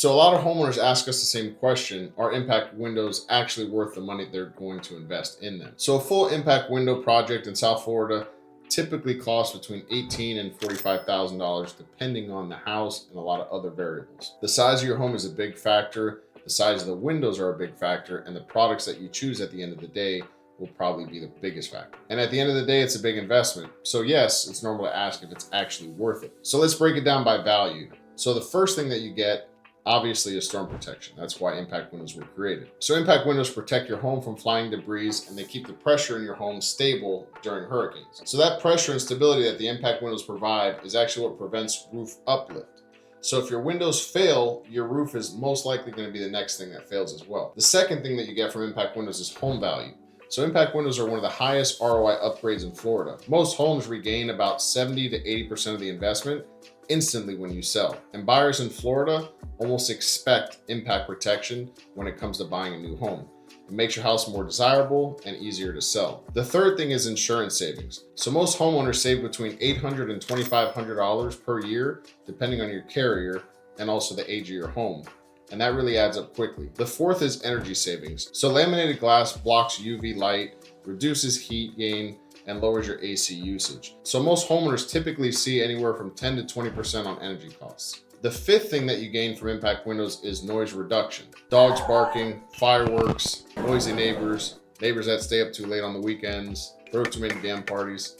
So a lot of homeowners ask us the same question: are impact windows actually worth the money they're going to invest in them? So a full impact window project in South Florida typically costs between $18,000 and $45,000, depending on the house and a lot of other variables. The size of your home is a big factor, the size of the windows are a big factor, and the products that you choose at the end of the day will probably be the biggest factor. And at the end of the day, it's a big investment. So yes, it's normal to ask if it's actually worth it. So let's break it down by value. So the first thing that you get, obviously, is storm protection. That's why impact windows were created. So impact windows protect your home from flying debris, and they keep the pressure in your home stable during hurricanes. So that pressure and stability that the impact windows provide is actually what prevents roof uplift. So if your windows fail, your roof is most likely going to be the next thing that fails as well. The second thing that you get from impact windows is home value. So impact windows are one of the highest ROI upgrades in Florida. Most homes regain about 70 to 80% of the investment instantly when you sell. And buyers in Florida almost expect impact protection when it comes to buying a new home. It makes your house more desirable and easier to sell. The third thing is insurance savings. So most homeowners save between $800 and $2,500 per year, depending on your carrier and also the age of your home. And that really adds up quickly. The fourth is energy savings. So laminated glass blocks UV light, reduces heat gain, and lowers your AC usage. So most homeowners typically see anywhere from 10 to 20% on energy costs. The fifth thing that you gain from impact windows is noise reduction. Dogs barking, fireworks, noisy neighbors that stay up too late on the weekends, throw too many damn parties,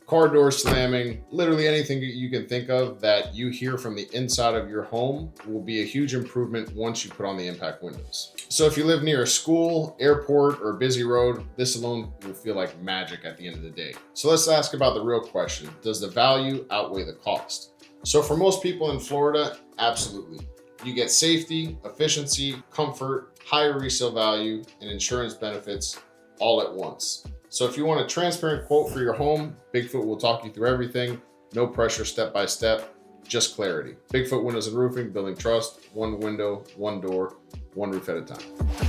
car doors slamming, literally anything you can think of that you hear from the inside of your home will be a huge improvement once you put on the impact windows. So if you live near a school, airport, or busy road, this alone will feel like magic at the end of the day. So let's ask about the real question: does the value outweigh the cost? So for most people in Florida, absolutely. You get safety, efficiency, comfort, higher resale value, and insurance benefits all at once. So if you want a transparent quote for your home, Bigfoot will talk you through everything. No pressure, step by step, just clarity. Bigfoot Windows and Roofing, building trust, one window, one door, one roof at a time.